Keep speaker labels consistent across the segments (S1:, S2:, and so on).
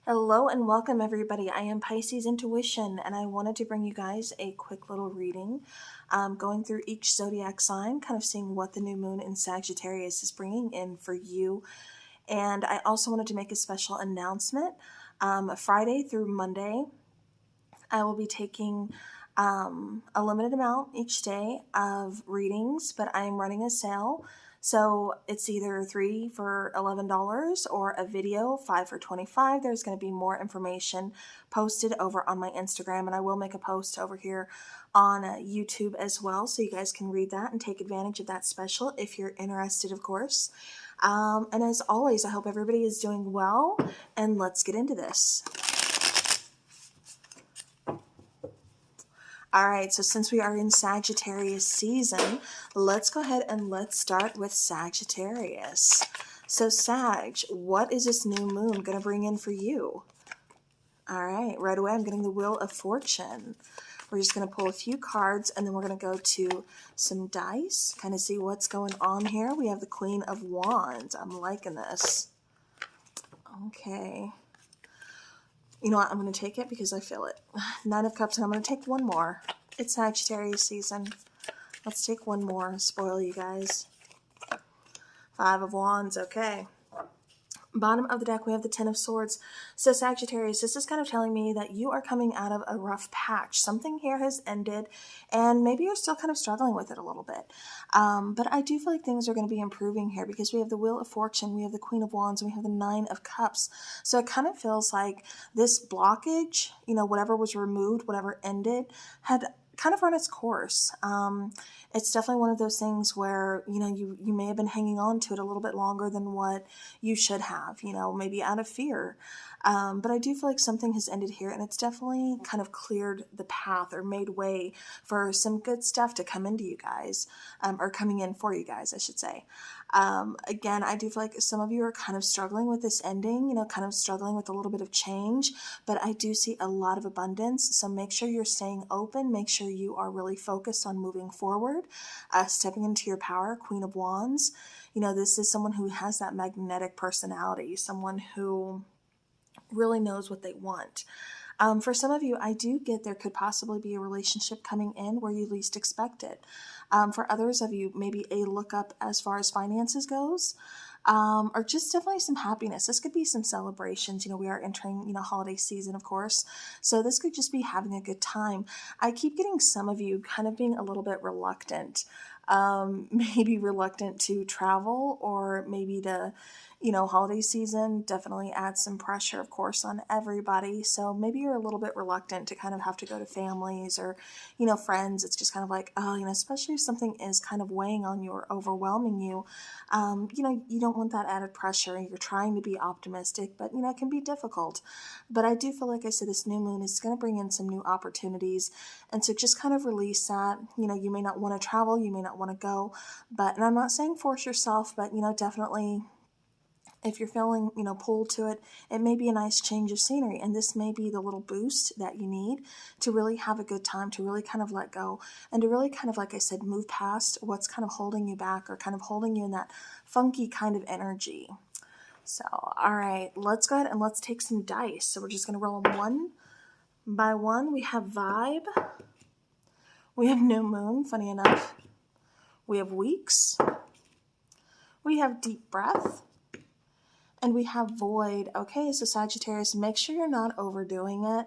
S1: Hello and welcome everybody. I am Pisces Intuition and I wanted to bring you guys a quick little reading, going through each zodiac sign, kind of seeing what the new moon in Sagittarius is bringing in for you. And I also wanted to make a special announcement. Friday through Monday, I will be taking a limited amount each day of readings, but I am running a sale. So it's either 3 for $11 or a video 5 for $25. There's going to be more information posted over on my Instagram, and I will make a post over here on YouTube as well, so you guys can read that and take advantage of that special if you're interested, of course. And as always, I hope everybody is doing well, and let's get into this. All right, so since we are in Sagittarius season, let's go ahead and let's start with Sagittarius. So Sag, what is this new moon going to bring in for you? All right, right away I'm getting the Wheel of Fortune. We're just going to pull a few cards and then we're going to go to some dice, kind of see what's going on here. We have the Queen of Wands. I'm liking this. Okay. You know what? I'm going to take it because I feel it. 9 of Cups, and I'm going to take one more. It's Sagittarius season. Let's take one more. Spoil you guys. 5 of Wands. Okay. Bottom of the deck, we have the 10 of Swords. So Sagittarius, this is kind of telling me that you are coming out of a rough patch. Something here has ended, and maybe you're still kind of struggling with it a little bit. But I do feel like things are going to be improving here because we have the Wheel of Fortune, we have the Queen of Wands, and we have the 9 of Cups. So it kind of feels like this blockage, whatever was removed, whatever ended, had kind of run its course. It's definitely one of those things where, you may have been hanging on to it a little bit longer than what you should have, maybe out of fear. But I do feel like something has ended here, and it's definitely kind of cleared the path or made way for some good stuff to come into you guys, or coming in for you guys, I should say. Again, I do feel like some of you are kind of struggling with this ending, kind of struggling with a little bit of change, but I do see a lot of abundance. So make sure you're staying open. Make sure you are really focused on moving forward, stepping into your power. Queen of Wands, this is someone who has that magnetic personality, someone who really knows what they want. For some of you, I do get there could possibly be a relationship coming in where you least expect it. For others of you, maybe a lookup as far as finances goes, or just definitely some happiness. This could be some celebrations. We are entering, holiday season, of course. So this could just be having a good time. I keep getting some of you kind of being a little bit reluctant, maybe reluctant to travel, or maybe to, holiday season definitely adds some pressure, of course, on everybody. So maybe you're a little bit reluctant to kind of have to go to families or, friends. It's just kind of like, especially if something is kind of weighing on you or overwhelming you, you don't want that added pressure. You're trying to be optimistic, but, it can be difficult. But I do feel like I said, this new moon is going to bring in some new opportunities. And so just kind of release that. You may not want to travel, you may not want to go, and I'm not saying force yourself, but, definitely if you're feeling, pulled to it, it may be a nice change of scenery. And this may be the little boost that you need to really have a good time, to really kind of let go and to really kind of, like I said, move past what's kind of holding you back or kind of holding you in that funky kind of energy. So, all right, let's go ahead and let's take some dice. So we're just going to roll them one by one. We have Vibe. We have New Moon, funny enough. We have Weeks. We have Deep Breath. And we have Void. Okay, so Sagittarius, make sure you're not overdoing it.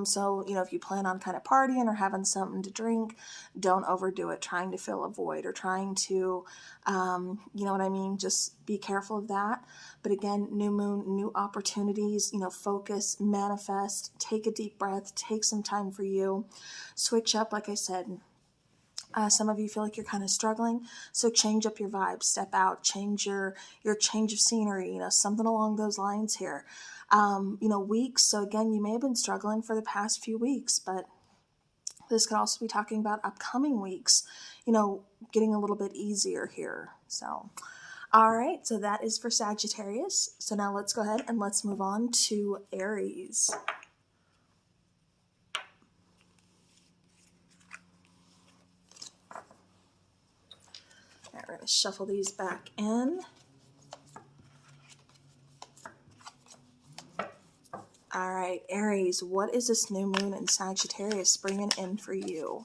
S1: So, if you plan on kind of partying or having something to drink, don't overdo it, trying to fill a void or trying to, you know what I mean? Just be careful of that. But again, new moon, new opportunities, focus, manifest, take a deep breath, take some time for you, switch up, like I said. Some of you feel like you're kind of struggling, so change up your vibe, step out, change your change of scenery, something along those lines here. Weeks, so again, you may have been struggling for the past few weeks, but this could also be talking about upcoming weeks, getting a little bit easier here. So, all right, so that is for Sagittarius. So now let's go ahead and let's move on to Aries. We're going to shuffle these back in. right, Aries, what is this new moon in Sagittarius bringing in for you?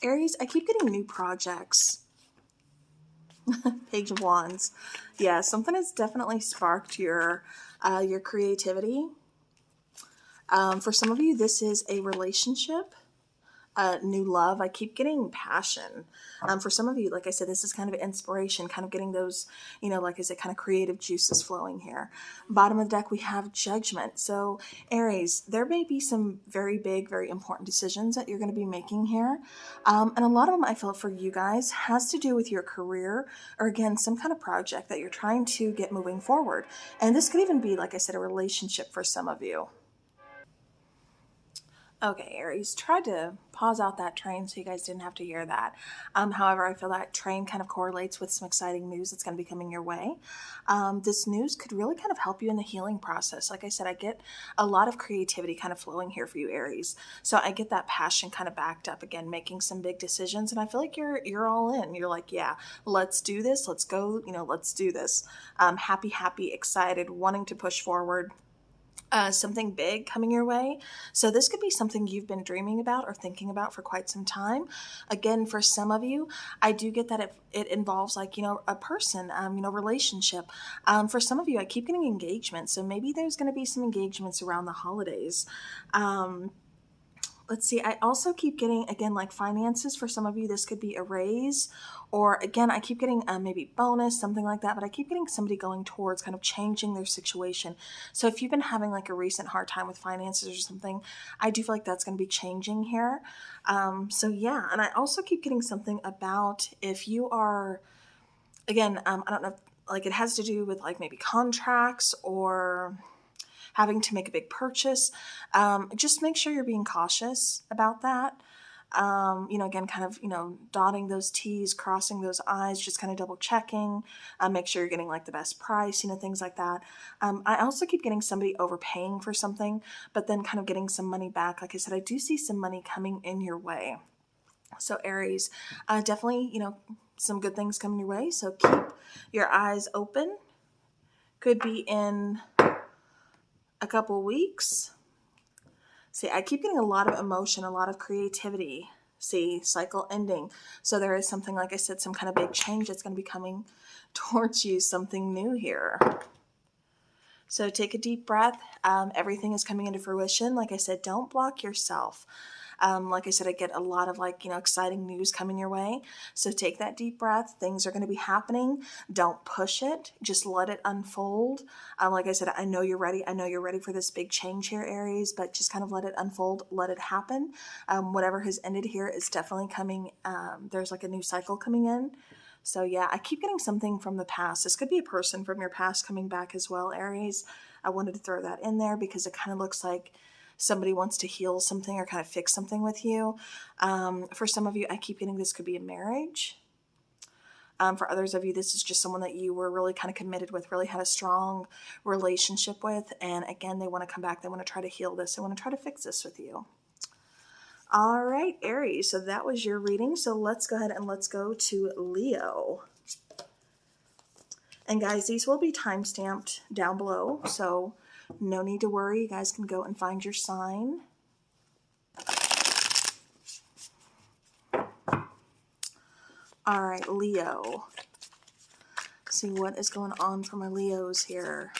S1: Aries, I keep getting new projects. Page of Wands. Yeah, something has definitely sparked your creativity. For some of you, this is a relationship. New love. I keep getting passion. For some of you, like I said, this is kind of inspiration, kind of getting those, you know, like I said, kind of creative juices flowing here. Bottom of the deck, we have Judgment. So Aries, there may be some very big, very important decisions that you're going to be making here. And a lot of them, I feel for you guys, has to do with your career or again, some kind of project that you're trying to get moving forward. And this could even be, like I said, a relationship for some of you. Okay, Aries, tried to pause out that train so you guys didn't have to hear that. However, I feel that train kind of correlates with some exciting news that's going to be coming your way. This news could really kind of help you in the healing process. Like I said, I get a lot of creativity kind of flowing here for you, Aries. So I get that passion kind of backed up again, making some big decisions, and I feel like you're all in. You're like, yeah, let's do this. Let's go. You know, let's do this. Happy, excited, wanting to push forward. Something big coming your way. So this could be something you've been dreaming about or thinking about for quite some time. Again, for some of you, I do get that it involves like, you know, a person, you know, relationship. For some of you, I keep getting engagement. So maybe there's going to be some engagements around the holidays. Let's see, I also keep getting, again, like finances. For some of you, this could be a raise, or again, I keep getting maybe bonus, something like that, but I keep getting somebody going towards kind of changing their situation. So if you've been having like a recent hard time with finances or something, I do feel like that's going to be changing here. So yeah, and I also keep getting something about if you are, again, I don't know, like it has to do with like maybe contracts or having to make a big purchase. Just make sure you're being cautious about that. You know, again, kind of, you know, dotting those T's, crossing those I's, just kind of double checking, make sure you're getting like the best price, you know, things like that. I also keep getting somebody overpaying for something, but then kind of getting some money back. Like I said, I do see some money coming in your way. So Aries, definitely, you know, some good things coming your way. So keep your eyes open. Could be in a couple weeks. See, I keep getting a lot of emotion, a lot of creativity. See, cycle ending. So there is something, like I said, some kind of big change that's going to be coming towards you, something new here. So take a deep breath. Everything is coming into fruition. Like I said, don't block yourself. Like I said, I get a lot of like, you know, exciting news coming your way. So take that deep breath. Things are going to be happening. Don't push it. Just let it unfold. Like I said, I know you're ready. I know you're ready for this big change here, Aries, but just kind of let it unfold. Let it happen. Whatever has ended here is definitely coming. There's like a new cycle coming in. So yeah, I keep getting something from the past. This could be a person from your past coming back as well, Aries. I wanted to throw that in there because it kind of looks like somebody wants to heal something or kind of fix something with you. For some of you, I keep getting this could be a marriage. For others of you, this is just someone that you were really kind of committed with, really had a strong relationship with. And again, they want to come back. They want to try to heal this. They want to try to fix this with you. All right, Aries, so that was your reading. So let's go ahead and let's go to Leo. And guys, these will be time-stamped down below, so no need to worry. You guys can go and find your sign. All right, Leo. Let's see what is going on for my Leos here.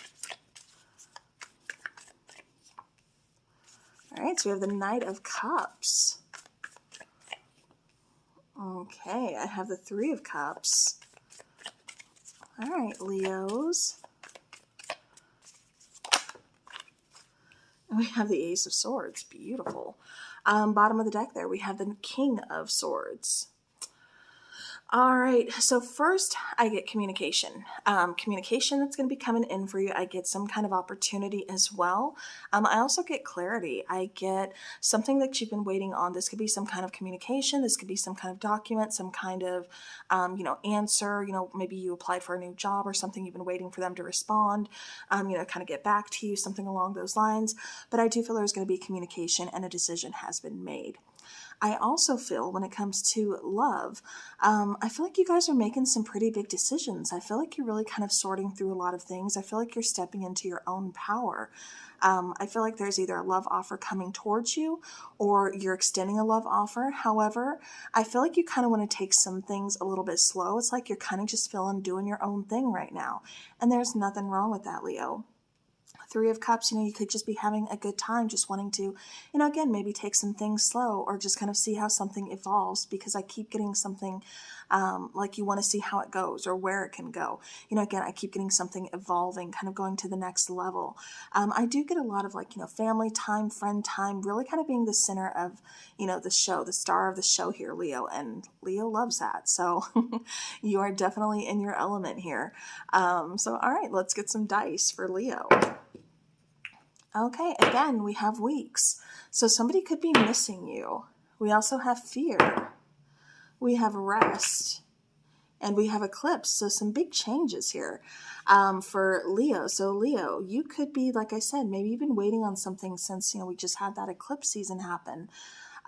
S1: All right, so we have the Knight of Cups. Okay, I have the Three of Cups. All right, Leos. And we have the Ace of Swords. Beautiful. Bottom of the deck there, we have the King of Swords. All right, so first I get communication. Communication that's going to be coming in for you. I get some kind of opportunity as well. I also get clarity. I get something that you've been waiting on. This could be some kind of communication. This could be some kind of document, some kind of, you know, answer. You know, maybe you applied for a new job or something. You've been waiting for them to respond, you know, kind of get back to you, something along those lines. But I do feel there's going to be communication and a decision has been made. I also feel when it comes to love, I feel like you guys are making some pretty big decisions. I feel like you're really kind of sorting through a lot of things. I feel like you're stepping into your own power. I feel like there's either a love offer coming towards you or you're extending a love offer. However, I feel like you kind of want to take some things a little bit slow. It's like you're kind of just feeling doing your own thing right now. And there's nothing wrong with that, Leo. Three of Cups, you could just be having a good time, just wanting to, again, maybe take some things slow or just kind of see how something evolves, because I keep getting something like you want to see how it goes or where it can go. Again, I keep getting something evolving, kind of going to the next level. I do get a lot of family time, friend time, really kind of being the center of, the show, the star of the show here, Leo, and Leo loves that. So you are definitely in your element here. So, all right, let's get some dice for Leo. Okay, again, we have weeks. So somebody could be missing you. We also have fear. We have rest. And we have eclipse. So some big changes here for Leo. So Leo, you could be, like I said, maybe you've been waiting on something since, we just had that eclipse season happen.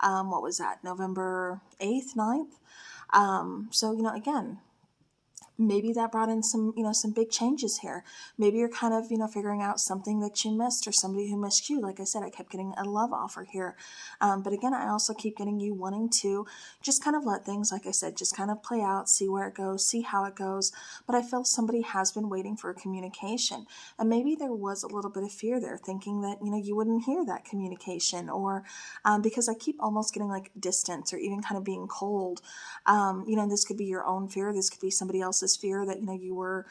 S1: What was that? November 8th, 9th? So, again, maybe that brought in some, some big changes here. Maybe you're kind of, figuring out something that you missed or somebody who missed you. Like I said, I kept getting a love offer here. But again, I also keep getting you wanting to just kind of let things, like I said, just kind of play out, see where it goes, see how it goes. But I feel somebody has been waiting for a communication. And maybe there was a little bit of fear there, thinking that, you wouldn't hear that communication, or because I keep almost getting like distance or even kind of being cold. This could be your own fear. This could be somebody else's fear that, you were,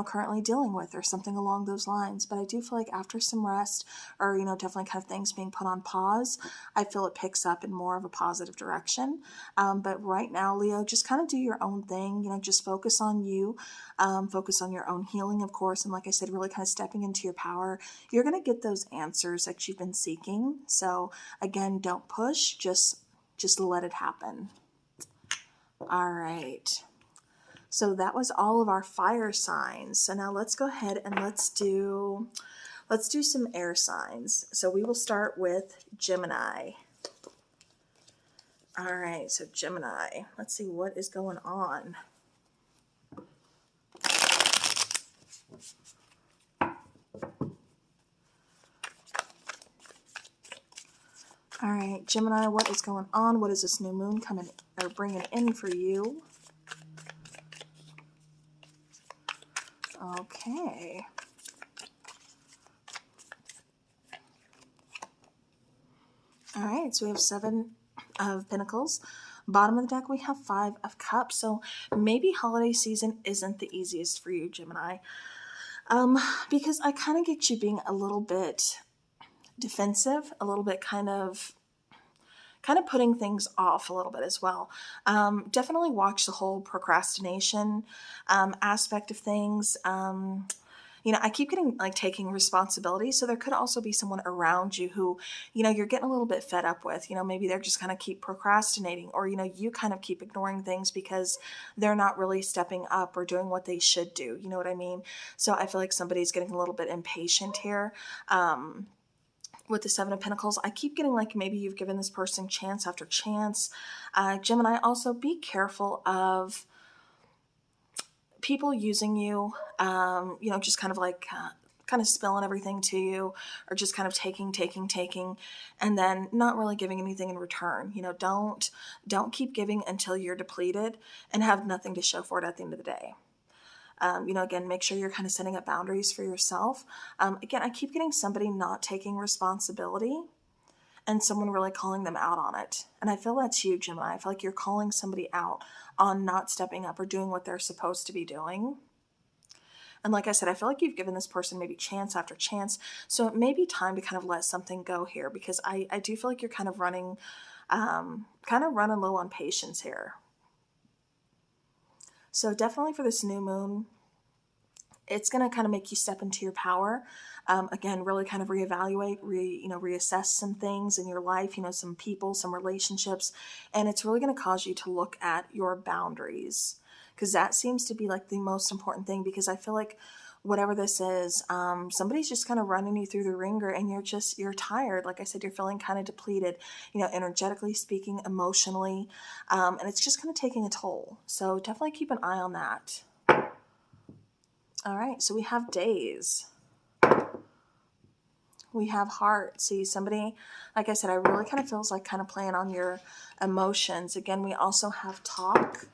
S1: currently dealing with, or something along those lines. But I do feel like after some rest, or, definitely kind of things being put on pause, I feel it picks up in more of a positive direction. But right now, Leo, just kind of do your own thing, just focus on you, focus on your own healing, of course. And like I said, really kind of stepping into your power. You're going to get those answers that you've been seeking. So again, don't push, just let it happen. All right. So that was all of our fire signs. So now let's go ahead and let's do some air signs. So we will start with Gemini. All right, so Gemini, let's see what is going on. All right, Gemini, what is going on? What is this new moon coming or bringing in for you? Okay. All right, so we have 7 of Pentacles. Bottom of the deck, we have 5 of Cups. So maybe holiday season isn't the easiest for you, Gemini. Because I kind of get you being a little bit defensive, a little bit kind of putting things off a little bit as well. Definitely watch the whole procrastination aspect of things. I keep getting like taking responsibility. So there could also be someone around you who, you're getting a little bit fed up with, maybe they're just kind of keep procrastinating, or, you kind of keep ignoring things because they're not really stepping up or doing what they should do. You know what I mean? So I feel like somebody's getting a little bit impatient here. With the 7 of Pentacles, I keep getting like maybe you've given this person chance after chance. Gemini, also be careful of people using you, just kind of like kind of spilling everything to you, or just kind of taking, and then not really giving anything in return. Don't keep giving until you're depleted and have nothing to show for it at the end of the day. Again, make sure you're kind of setting up boundaries for yourself. Again, I keep getting somebody not taking responsibility and someone really calling them out on it. And I feel that's you, Gemini. I feel like you're calling somebody out on not stepping up or doing what they're supposed to be doing. And like I said, I feel like you've given this person maybe chance after chance. So it may be time to kind of let something go here, because I do feel like you're kind of running low on patience here. So definitely for this new moon, it's going to kind of make you step into your power. Again, really kind of reevaluate, reassess some things in your life, some people, some relationships. And it's really going to cause you to look at your boundaries, because that seems to be like the most important thing. Because I feel like whatever this is, somebody's just kind of running you through the ringer, and you're tired. Like I said, you're feeling kind of depleted, energetically speaking, emotionally, and it's just kind of taking a toll. So definitely keep an eye on that. All right, so we have days. We have heart. See, somebody, like I said, I really kind of feels like kind of playing on your emotions. Again, we also have talk.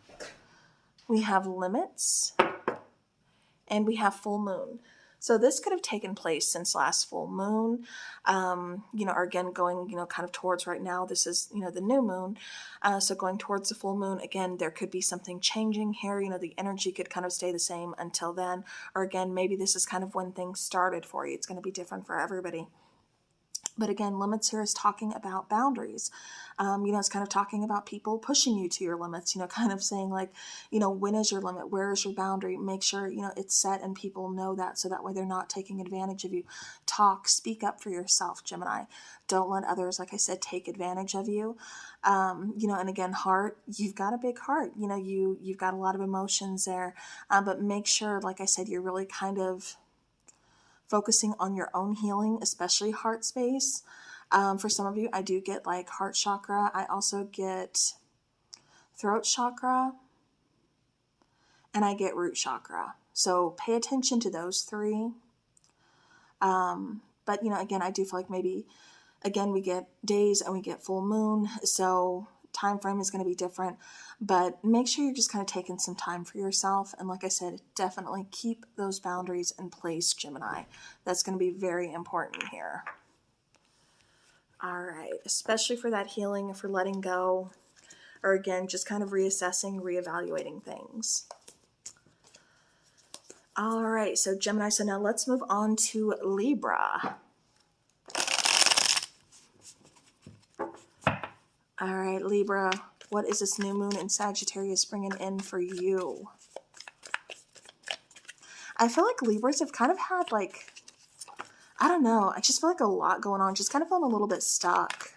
S1: We have limits. And we have full moon. So this could have taken place since last full moon, or again, going, kind of towards right now, this is, the new moon. So going towards the full moon, again, there could be something changing here. The energy could kind of stay the same until then. Or again, maybe this is kind of when things started for you. It's going to be different for everybody. But again, limits here is talking about boundaries. It's kind of talking about people pushing you to your limits, kind of saying like, when is your limit? Where is your boundary? Make sure, it's set and people know that, so that way they're not taking advantage of you. Speak up for yourself, Gemini. Don't let others, like I said, take advantage of you. And again, heart, you've got a big heart, you've got a lot of emotions there, but make sure, like I said, you're really kind of focusing on your own healing, especially heart space. For some of you, I do get like heart chakra. I also get throat chakra, and I get root chakra. So pay attention to those three. But again, I do feel like maybe, again, we get days and we get full moon. So time frame is going to be different, but make sure you're just kind of taking some time for yourself. And like I said, definitely keep those boundaries in place, Gemini. That's going to be very important here. All right, especially for that healing, for letting go, or again, just kind of reassessing, reevaluating things. All right, so Gemini, so now let's move on to Libra. All right, Libra, what is this new moon in Sagittarius bringing in for you? I feel like Libras have kind of had like, I don't know, I just feel like a lot going on, just kind of feeling a little bit stuck.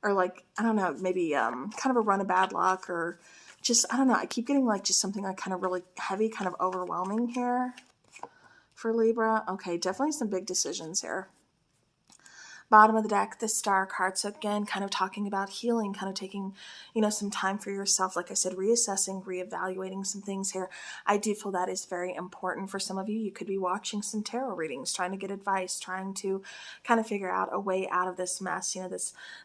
S1: Or like, I don't know, maybe kind of a run of bad luck, or just, I don't know, I keep getting like just something like kind of really heavy, kind of overwhelming here for Libra. Okay, definitely some big decisions here. Bottom of the deck, the Star card. So again, kind of talking about healing, kind of taking, some time for yourself. Like I said, reassessing, reevaluating some things here. I do feel that is very important for some of you. You could be watching some tarot readings, trying to get advice, trying to kind of figure out a way out of this mess,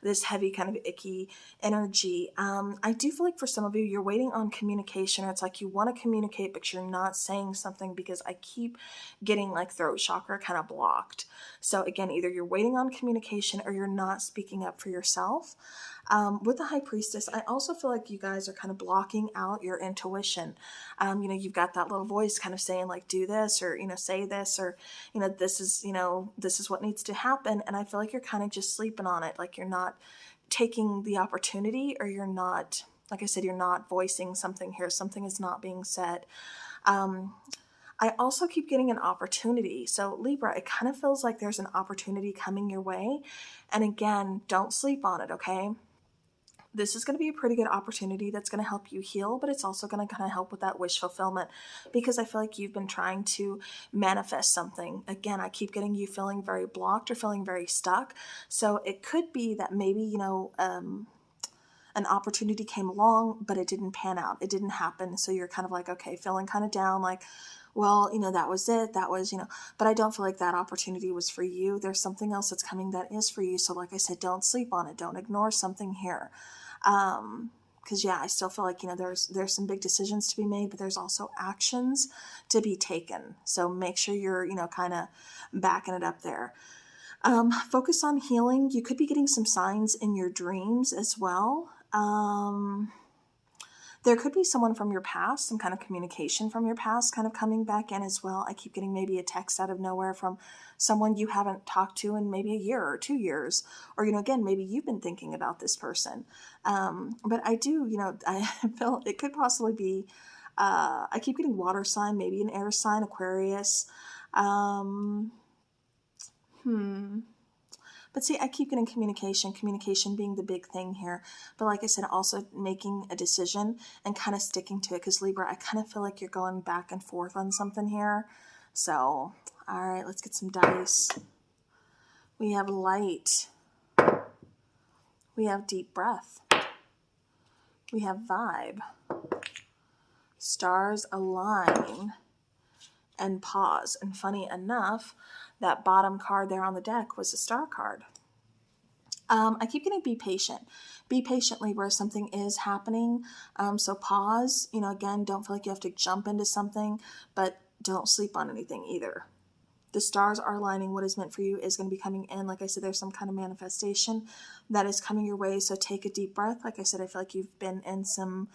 S1: this heavy kind of icky energy. I do feel like for some of you, you're waiting on communication, or it's like you want to communicate, but you're not saying something, because I keep getting like throat chakra kind of blocked. So again, either you're waiting on communication or you're not speaking up for yourself. With the High Priestess, I also feel like you guys are kind of blocking out your intuition. You've got that little voice kind of saying like, do this, or, say this, or, this is what needs to happen. And I feel like you're kind of just sleeping on it. Like you're not taking the opportunity, or you're not, like I said, you're not voicing something here. Something is not being said. I also keep getting an opportunity. So Libra, it kind of feels like there's an opportunity coming your way. And again, don't sleep on it, okay? This is going to be a pretty good opportunity that's going to help you heal, but it's also going to kind of help with that wish fulfillment, because I feel like you've been trying to manifest something. Again, I keep getting you feeling very blocked or feeling very stuck. So it could be that maybe, an opportunity came along, but it didn't pan out. It didn't happen. So you're kind of like, okay, feeling kind of down, like, well, that was it. That was, but I don't feel like that opportunity was for you. There's something else that's coming that is for you. So like I said, don't sleep on it. Don't ignore something here. Because I still feel like, there's some big decisions to be made, but there's also actions to be taken. So make sure you're, kind of backing it up there. Focus on healing. You could be getting some signs in your dreams as well. There could be someone from your past, some kind of communication from your past kind of coming back in as well. I keep getting maybe a text out of nowhere from someone you haven't talked to in maybe a year or 2 years. Or, again, maybe you've been thinking about this person. But I do, I feel it could possibly be, I keep getting water sign, maybe an air sign, Aquarius. But see, I keep getting communication being the big thing here. But like I said, also making a decision and kind of sticking to it. Because Libra, I kind of feel like you're going back and forth on something here. So, all right, let's get some dice. We have light. We have deep breath. We have vibe. Stars align. And pause. And funny enough, that bottom card there on the deck was a star card. I keep getting be patient. Be patient, Libra. Something is happening. So pause. You know, again, don't feel like you have to jump into something, but don't sleep on anything either. The stars are aligning. What is meant for you is going to be coming in. Like I said, there's some kind of manifestation that is coming your way. So take a deep breath. Like I said, I feel like you've been in some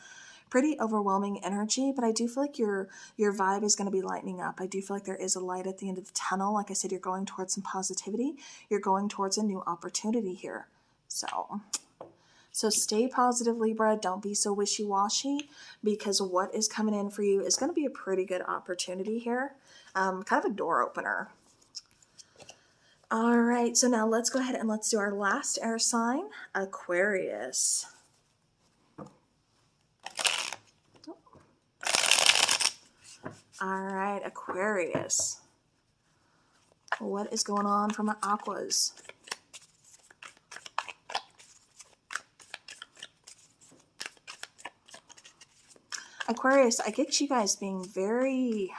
S1: pretty overwhelming energy, but I do feel like your vibe is going to be lightening up. I do feel like there is a light at the end of the tunnel. Like I said, you're going towards some positivity. You're going towards a new opportunity here. So stay positive, Libra. Don't be so wishy-washy, because what is coming in for you is going to be a pretty good opportunity here. Kind of a door opener. All right, so now let's go ahead and let's do our last air sign, Aquarius. All right, Aquarius. What is going on for my aquas? Aquarius, I get you guys being very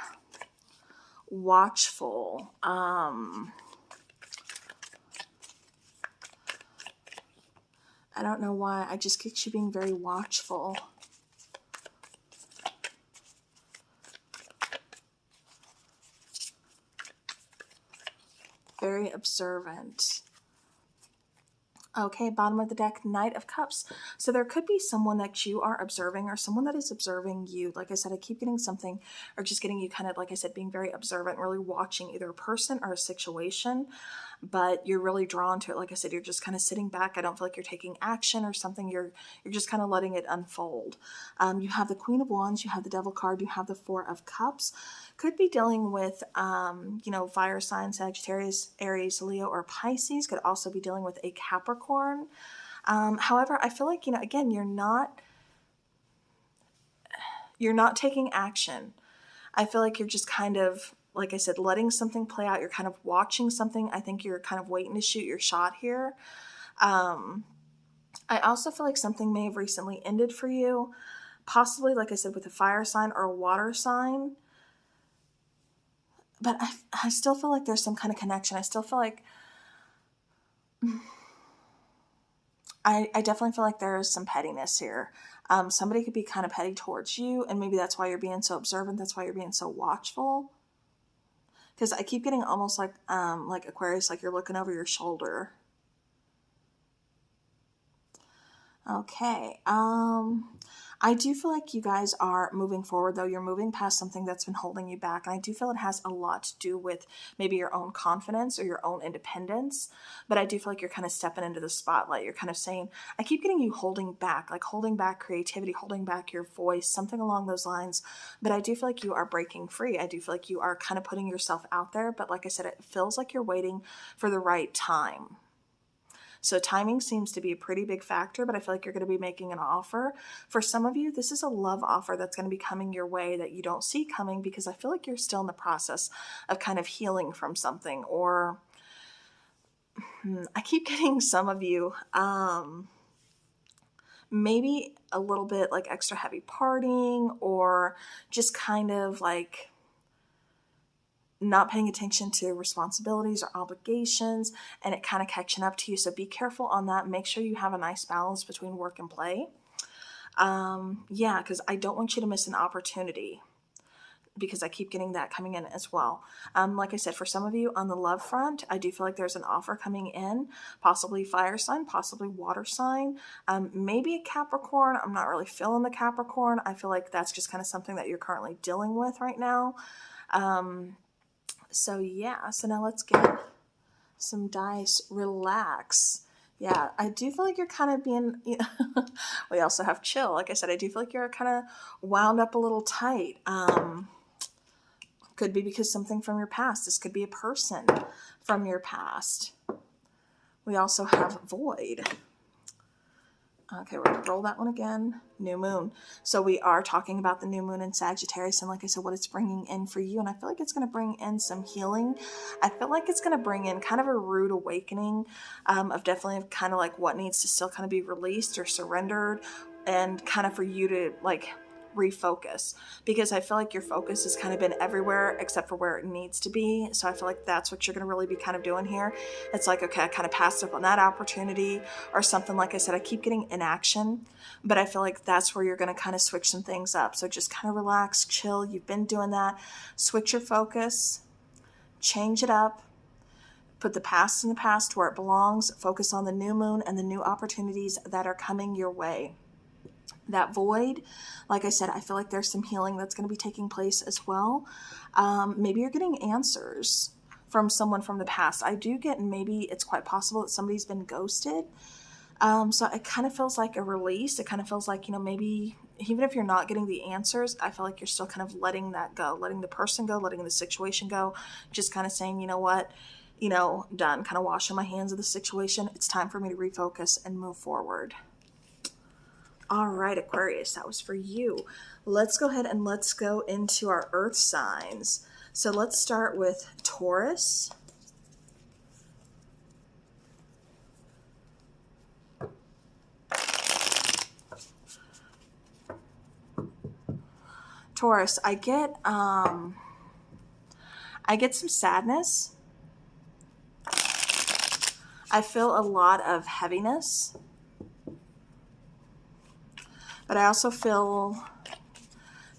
S1: watchful. I don't know why. I just get you being very watchful. Very observant. Okay, bottom of the deck, Knight of Cups. So there could be someone that you are observing or someone that is observing you. Like I said, I keep getting something or just getting you kind of, like I said, being very observant, really watching either a person or a situation, but you're really drawn to it. Like I said, you're just kind of sitting back. I don't feel like you're taking action or something. You're just kind of letting it unfold. You have the Queen of Wands, you have the Devil card, you have the Four of Cups. Could be dealing with, you know, fire sign, Sagittarius, Aries, Leo, or Pisces. Could also be dealing with a Capricorn. However, I feel like, you know, again, you're not taking action. I feel like you're just kind of, like I said, letting something play out. You're kind of watching something. I think you're kind of waiting to shoot your shot here. I also feel like something may have recently ended for you. Possibly, like I said, with a fire sign or a water sign. But I still feel like there's some kind of connection. I still feel like I definitely feel like there's some pettiness here. Somebody could be kind of petty towards you, and maybe that's why you're being so observant. That's why you're being so watchful. Because I keep getting almost like Aquarius, like you're looking over your shoulder. Okay. I do feel like you guys are moving forward, though. You're moving past something that's been holding you back. And I do feel it has a lot to do with maybe your own confidence or your own independence. But I do feel like you're kind of stepping into the spotlight. You're kind of saying, I keep getting you holding back, like holding back creativity, holding back your voice, something along those lines. But I do feel like you are breaking free. I do feel like you are kind of putting yourself out there. But like I said, it feels like you're waiting for the right time. So timing seems to be a pretty big factor, but I feel like you're going to be making an offer. For some of you, this is a love offer that's going to be coming your way that you don't see coming, because I feel like you're still in the process of kind of healing from something. Or I keep getting some of you, maybe a little bit like extra heavy partying, or just kind of like not paying attention to responsibilities or obligations, and it kind of catching up to you. So be careful on that. Make sure you have a nice balance between work and play. Yeah, because I don't want you to miss an opportunity, because I keep getting that coming in as well. Like I said, for some of you on the love front, I do feel like there's an offer coming in, possibly fire sign, possibly water sign, maybe a Capricorn. I'm not really feeling the Capricorn. I feel like that's just kind of something that you're currently dealing with right now. So yeah, so now let's get some dice. Relax. Yeah, I do feel like you're kind of being, you know, we also have chill. Like I said, I do feel like you're kind of wound up a little tight. Could be because something from your past. This could be a person from your past. We also have void. Okay, we're going to roll that one again. New moon. So we are talking about the new moon in Sagittarius, and like I said, what it's bringing in for you. And I feel like it's going to bring in some healing. I feel like it's going to bring in kind of a rude awakening of definitely kind of like what needs to still kind of be released or surrendered, and kind of for you to like refocus, because I feel like your focus has kind of been everywhere except for where it needs to be. So I feel like that's what you're going to really be kind of doing here. It's like, okay, I kind of passed up on that opportunity or something. Like I said, I keep getting inaction, but I feel like that's where you're going to kind of switch some things up. So just kind of relax, chill. You've been doing that. Switch your focus, change it up. Put the past in the past where it belongs. Focus on the new moon and the new opportunities that are coming your way. That void, like I said, I feel like there's some healing that's going to be taking place as well. Maybe you're getting answers from someone from the past. I do get, maybe it's quite possible that somebody's been ghosted. So it kind of feels like a release. It kind of feels like, maybe even if you're not getting the answers, I feel like you're still kind of letting that go, letting the person go, letting the situation go, just kind of saying, you know what, done, kind of washing my hands of the situation. It's time for me to refocus and move forward. All right, Aquarius, that was for you. Let's go ahead and let's go into our earth signs. So let's start with Taurus. Taurus, I get some sadness. I feel a lot of heaviness. But I also feel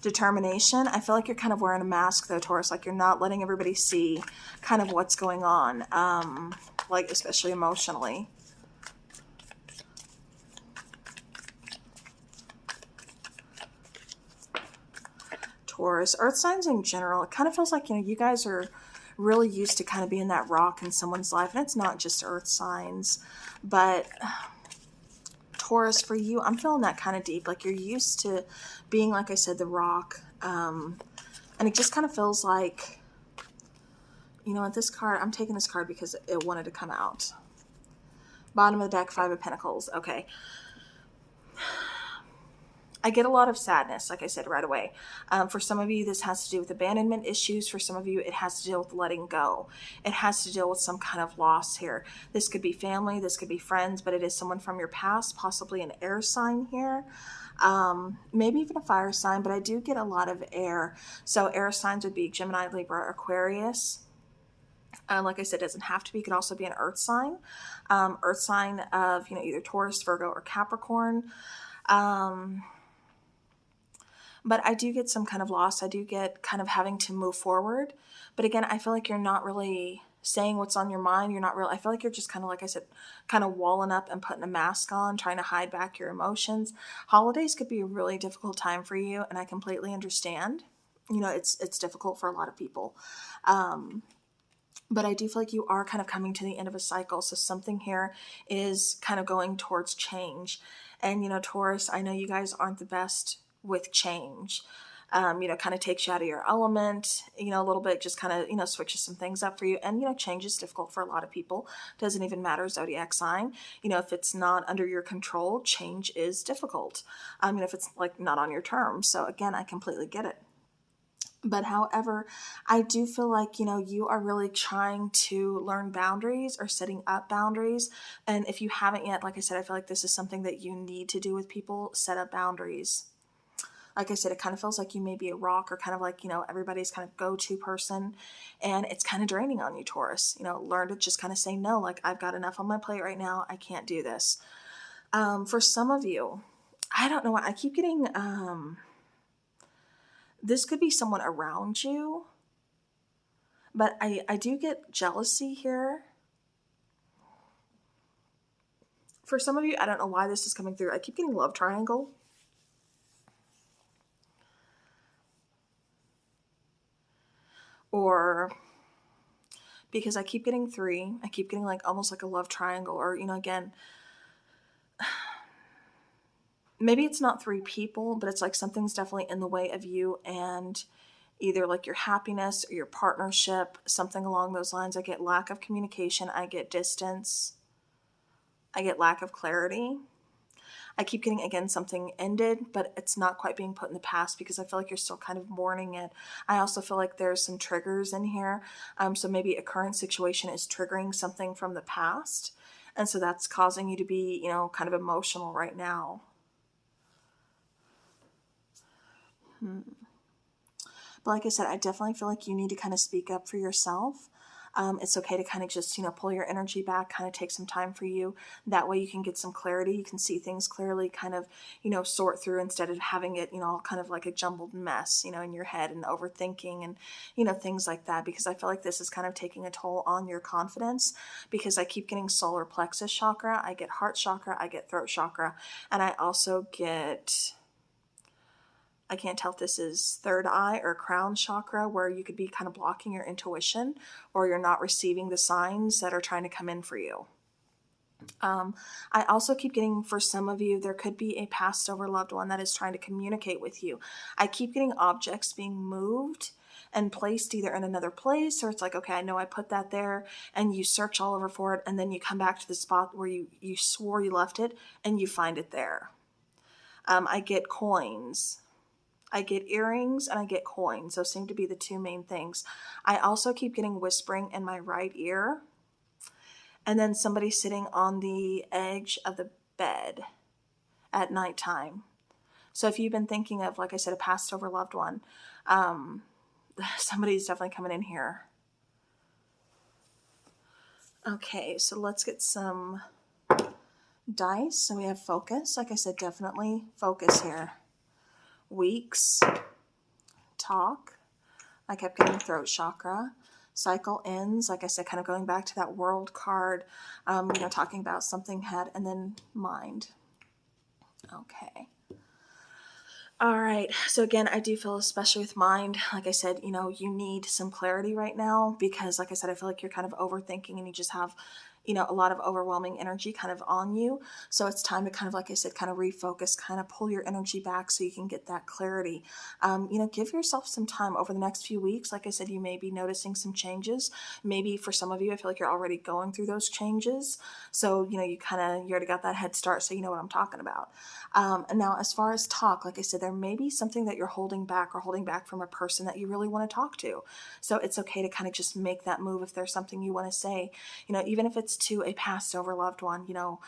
S1: determination. I feel like you're kind of wearing a mask though, Taurus, like you're not letting everybody see kind of what's going on, like especially emotionally. Taurus, earth signs in general, it kind of feels like, you guys are really used to kind of being that rock in someone's life. And it's not just earth signs, but Taurus, for you, I'm feeling that kind of deep. Like you're used to being, like I said, the rock. And it just kind of feels like, at this card, I'm taking this card because it wanted to come out. Bottom of the deck, Five of Pentacles. Okay. I get a lot of sadness, like I said, right away. For some of you, this has to do with abandonment issues. For some of you, it has to deal with letting go. It has to deal with some kind of loss here. This could be family, this could be friends, but it is someone from your past, possibly an air sign here. Maybe even a fire sign, but I do get a lot of air. So air signs would be Gemini, Libra, Aquarius. Like I said, it doesn't have to be. It could also be an earth sign. Earth sign of, either Taurus, Virgo, or Capricorn. But I do get some kind of loss. I do get kind of having to move forward. But again, I feel like you're not really saying what's on your mind. You're not really, I feel like you're just kind of, like I said, kind of walling up and putting a mask on, trying to hide back your emotions. Holidays could be a really difficult time for you, and I completely understand. It's difficult for a lot of people. But I do feel like you are kind of coming to the end of a cycle. So something here is kind of going towards change. And, Taurus, I know you guys aren't the best with change. Kind of takes you out of your element, a little bit, just kind of, switches some things up for you. And, change is difficult for a lot of people. Doesn't even matter, zodiac sign. If it's not under your control, change is difficult. If it's like not on your terms. So again, I completely get it. But however, I do feel like, you are really trying to learn boundaries or setting up boundaries. And if you haven't yet, like I said, I feel like this is something that you need to do with people, set up boundaries. Like I said, it kind of feels like you may be a rock, or kind of like, everybody's kind of go-to person, and it's kind of draining on you, Taurus. Learn to just kind of say no, like I've got enough on my plate right now. I can't do this. For some of you, I don't know why I keep getting, this could be someone around you, but I do get jealousy here. For some of you, I don't know why this is coming through. I keep getting love triangle. Or because I keep getting 3, I keep getting like almost like a love triangle, or, again, maybe it's not 3 people, but it's like something's definitely in the way of you and either like your happiness or your partnership, something along those lines. I get lack of communication. I get distance. I get lack of clarity. I keep getting, again, something ended, but it's not quite being put in the past because I feel like you're still kind of mourning it. I also feel like there's some triggers in here. So maybe a current situation is triggering something from the past. And so that's causing you to be, you know, kind of emotional right now. But like I said, I definitely feel like you need to kind of speak up for yourself. It's okay to kind of just, you know, pull your energy back, kind of take some time for you. That way you can get some clarity. You can see things clearly, kind of, you know, sort through instead of having it, you know, all kind of like a jumbled mess, you know, in your head and overthinking and, you know, things like that. Because I feel like this is kind of taking a toll on your confidence because I keep getting solar plexus chakra, I get heart chakra, I get throat chakra, and I also get, I can't tell if this is third eye or crown chakra, where you could be kind of blocking your intuition or you're not receiving the signs that are trying to come in for you. I also keep getting, for some of you, there could be a passed over loved one that is trying to communicate with you. I keep getting objects being moved and placed either in another place, or it's like, okay, I know I put that there, and you search all over for it, and then you come back to the spot where you swore you left it, and you find it there. I get coins. I get earrings and I get coins. Those seem to be the two main things. I also keep getting whispering in my right ear. And then somebody sitting on the edge of the bed at nighttime. So if you've been thinking of, like I said, a passed over loved one, somebody's definitely coming in here. Okay, so let's get some dice. So we have focus. Like I said, definitely focus here. Weeks. Talk. I kept getting throat chakra. Cycle ends, like I said, kind of going back to that world card, you know, talking about something had, and then mind. Okay. All right. So again, I do feel, especially with mind, like I said, you know, you need some clarity right now because, like I said, I feel like you're kind of overthinking and you just have, you know, a lot of overwhelming energy kind of on you. So it's time to kind of, like I said, kind of refocus, kind of pull your energy back so you can get that clarity. You know, give yourself some time over the next few weeks. Like I said, you may be noticing some changes. Maybe for some of you, I feel like you're already going through those changes. So, you know, you already got that head start, so you know what I'm talking about. And now as far as talk, like I said, there may be something that you're holding back from a person that you really want to talk to. So it's okay to kind of just make that move if there's something you want to say, you know, even if it's to a passed over loved one, you know,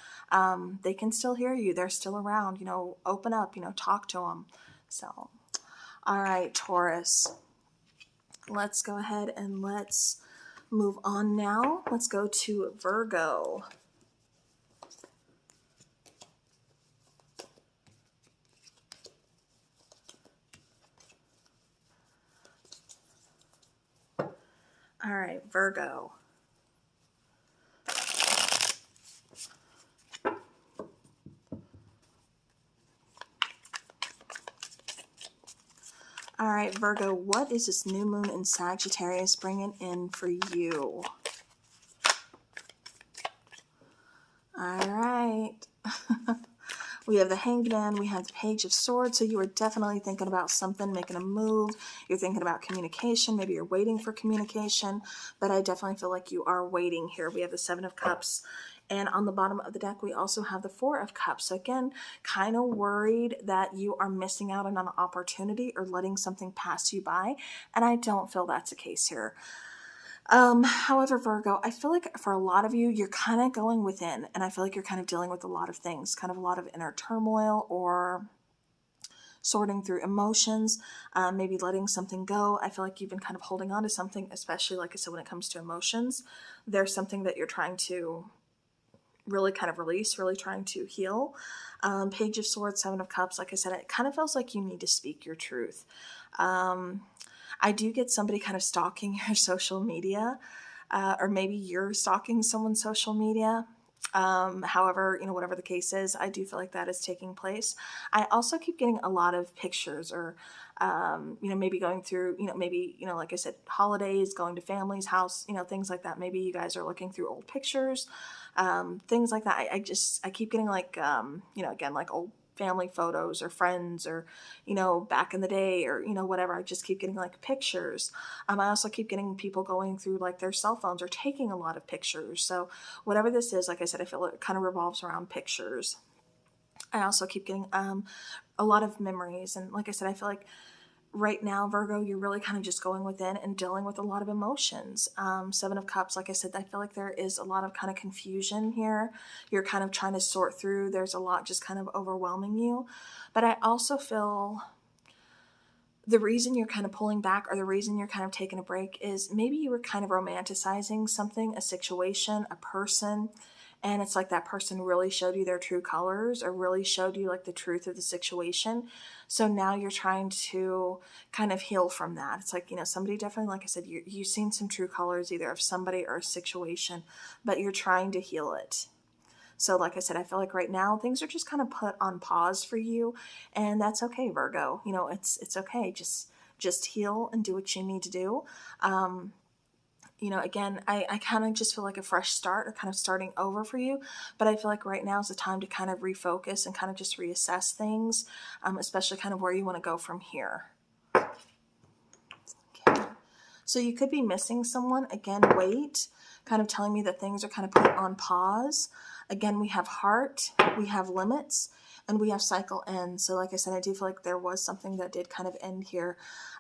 S1: they can still hear you. They're still around, you know, open up, you know, talk to them. So, all right, Taurus, let's go ahead and let's move on now. Let's go to Virgo. All right, Virgo. All right, Virgo, what is this new moon in Sagittarius bringing in for you? All right. We have the Hanged Man, we have the Page of Swords, so you are definitely thinking about something, making a move. You're thinking about communication. Maybe you're waiting for communication, but I definitely feel like you are waiting here. We have the Seven of Cups, and on the bottom of the deck, we also have the Four of Cups. So again, kind of worried that you are missing out on an opportunity or letting something pass you by, and I don't feel that's the case here. However, Virgo, I feel like for a lot of you, you're kind of going within, and I feel like you're kind of dealing with a lot of things, kind of a lot of inner turmoil or sorting through emotions, maybe letting something go. I feel like you've been kind of holding on to something, especially, like I said, when it comes to emotions. There's something that you're trying to really kind of release, really trying to heal. Page of Swords, Seven of Cups, like I said, it kind of feels like you need to speak your truth. I do get somebody kind of stalking your social media, or maybe you're stalking someone's social media. However, you know, whatever the case is, I do feel like that is taking place. I also keep getting a lot of pictures or, you know, maybe going through, you know, maybe, you know, like I said, holidays, going to family's house, you know, things like that. Maybe you guys are looking through old pictures, things like that. I keep getting like, you know, again, like old family photos or friends or, you know, back in the day or, you know, whatever. I just keep getting like pictures. I also keep getting people going through like their cell phones or taking a lot of pictures. So whatever this is, like I said, I feel it kind of revolves around pictures. I also keep getting a lot of memories. And like I said, I feel like right now, Virgo, you're really kind of just going within and dealing with a lot of emotions. Seven of Cups, like I said, I feel like there is a lot of kind of confusion here. You're kind of trying to sort through. There's a lot just kind of overwhelming you. But I also feel the reason you're kind of pulling back or the reason you're kind of taking a break is maybe you were kind of romanticizing something, a situation, a person, and it's like that person really showed you their true colors or really showed you like the truth of the situation. So now you're trying to kind of heal from that. It's like, you know, somebody definitely, like I said, you've seen some true colors either of somebody or a situation, but you're trying to heal it. So like I said, I feel like right now things are just kind of put on pause for you, and that's okay, Virgo. You know, it's okay. Just heal and do what you need to do. You know, again, I kind of just feel like a fresh start or kind of starting over for you. But I feel like right now is the time to kind of refocus and kind of just reassess things, especially kind of where you want to go from here. Okay. So you could be missing someone. Again, wait, kind of telling me that things are kind of put on pause. Again, we have heart, we have limits, and we have cycle end. So like I said, I do feel like there was something that did kind of end here.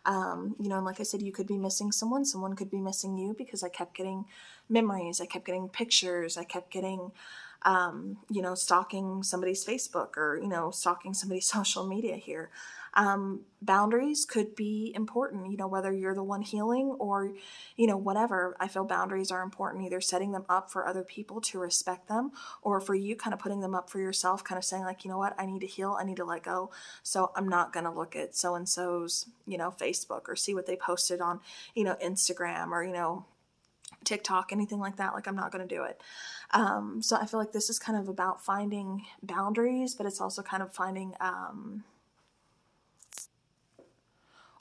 S1: You know, and like I said, you could be missing someone. Someone could be missing you because I kept getting memories. I kept getting pictures. I kept getting, you know, stalking somebody's Facebook or, you know, stalking somebody's social media here. Boundaries could be important, you know, whether you're the one healing or, you know, whatever. I feel boundaries are important, either setting them up for other people to respect them or for you kind of putting them up for yourself, kind of saying like, you know what, I need to heal, I need to let go. So I'm not going to look at so-and-so's, you know, Facebook or see what they posted on, you know, Instagram or, you know, TikTok, anything like that. Like, I'm not going to do it. So I feel like this is kind of about finding boundaries, but it's also kind of finding,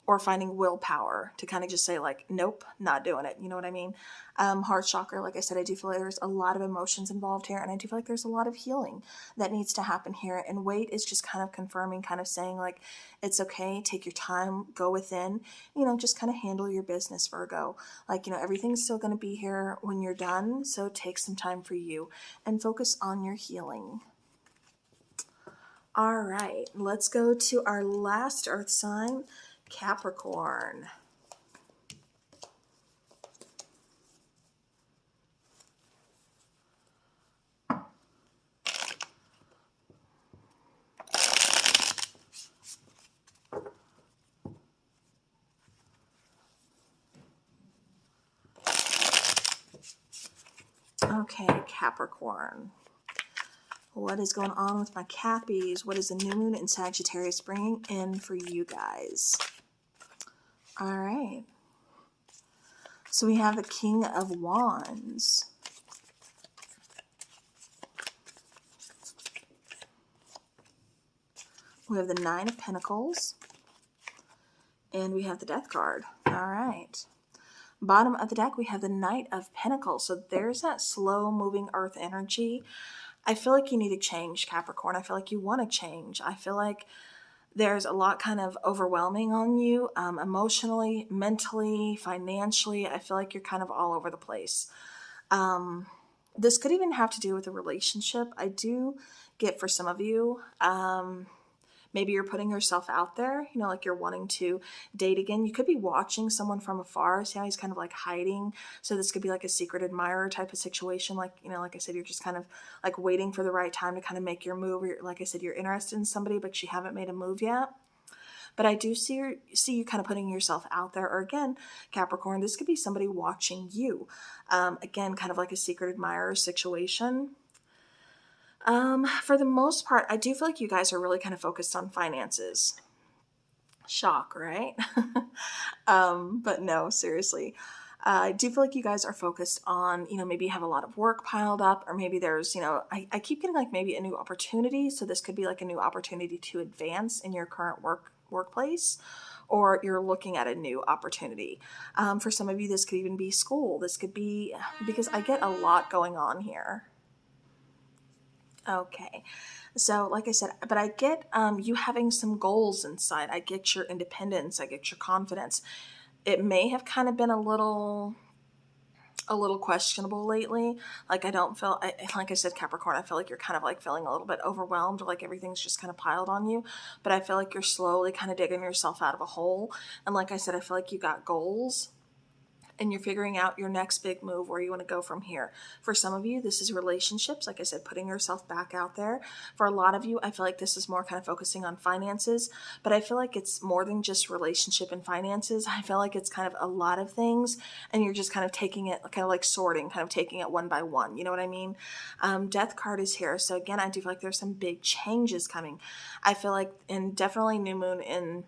S1: or finding willpower to kind of just say like, nope, not doing it. You know what I mean? Heart chakra, like I said, I do feel like there's a lot of emotions involved here, and I do feel like there's a lot of healing that needs to happen here. And wait is just kind of confirming, kind of saying like, it's okay, take your time, go within, you know, just kind of handle your business, Virgo. Like, you know, everything's still going to be here when you're done. So take some time for you and focus on your healing. All right, let's go to our last earth sign, Capricorn. Okay, Capricorn. What is going on with my Cappies? What is the new moon in Sagittarius bringing in for you guys? All right. So we have the King of Wands. We have the Nine of Pentacles. And we have the Death card. All right. Bottom of the deck, we have the Knight of Pentacles. So there's that slow moving earth energy. I feel like you need to change, Capricorn. I feel like you want to change. I feel like there's a lot kind of overwhelming on you, emotionally, mentally, financially. I feel like you're kind of all over the place. This could even have to do with a relationship. I do get for some of you, maybe you're putting yourself out there, you know, like you're wanting to date again. You could be watching someone from afar. See how he's kind of like hiding. So this could be like a secret admirer type of situation. Like, you know, like I said, you're just kind of like waiting for the right time to kind of make your move. Like I said, you're interested in somebody, but you haven't made a move yet. But I do see you kind of putting yourself out there. Or again, Capricorn, this could be somebody watching you. Again, kind of like a secret admirer situation. For the most part, I do feel like you guys are really kind of focused on finances. Shock, right? But no, seriously. I do feel like you guys are focused on, you know, maybe you have a lot of work piled up, or maybe there's, you know, I keep getting like maybe a new opportunity. So this could be like a new opportunity to advance in your current workplace, or you're looking at a new opportunity. For some of you, this could even be school. This could be, because I get a lot going on here. Okay. So, like I said, but I get you having some goals inside. I get your independence. I get your confidence. It may have kind of been a little questionable lately. Like I don't feel, like I said, Capricorn, I feel like you're kind of like feeling a little bit overwhelmed, or like everything's just kind of piled on you. But I feel like you're slowly kind of digging yourself out of a hole. And like I said, I feel like you got goals and you're figuring out your next big move, where you want to go from here. For some of you, this is relationships. Like I said, putting yourself back out there. For a lot of you, I feel like this is more kind of focusing on finances, but I feel like it's more than just relationship and finances. I feel like it's kind of a lot of things, and you're just kind of taking it, kind of like sorting, kind of taking it one by one. You know what I mean? Death card is here. So again, I do feel like there's some big changes coming. I feel like, and definitely new moon in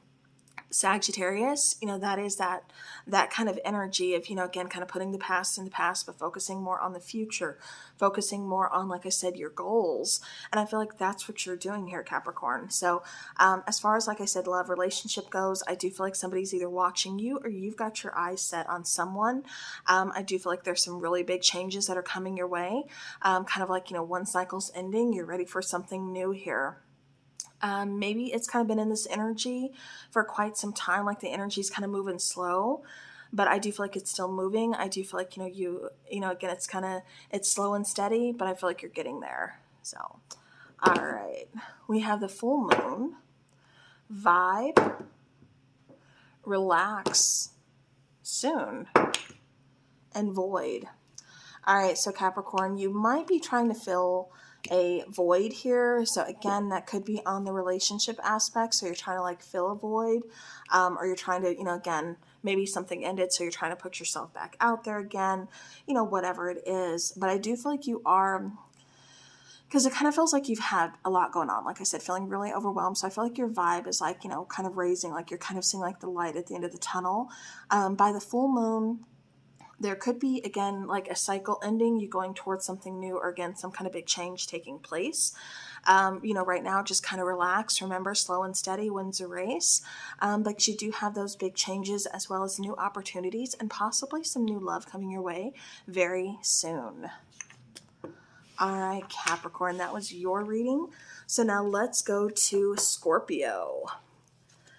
S1: Sagittarius, that is that kind of energy of, again, kind of putting the past in the past, but focusing more on the future, focusing more on, like I said, your goals. And I feel like that's what you're doing here, Capricorn. So as far as, like I said, love relationship goes, I do feel like somebody's either watching you or you've got your eyes set on someone. I do feel like there's some really big changes that are coming your way. Kind of like, one cycle's ending, you're ready for something new here. Maybe it's kind of been in this energy for quite some time, like the energy's kind of moving slow, but I do feel like it's still moving. I do feel like, again, it's slow and steady, but I feel like you're getting there. So, all right. We have the full moon, vibe, relax, soon, and void. All right, so Capricorn, you might be trying to fill a void here. So again, that could be on the relationship aspect. So you're trying to like fill a void, or you're trying to, again, maybe something ended. So you're trying to put yourself back out there again, whatever it is. But I do feel like you are, because it kind of feels like you've had a lot going on. Like I said, feeling really overwhelmed. So I feel like your vibe is like, kind of raising, like you're kind of seeing like the light at the end of the tunnel. By the full moon, there could be, again, like a cycle ending, you going towards something new, or again, some kind of big change taking place. Right now, just kind of relax. Remember, slow and steady wins a race. But you do have those big changes, as well as new opportunities and possibly some new love coming your way very soon. All right, Capricorn, that was your reading. So now let's go to Scorpio.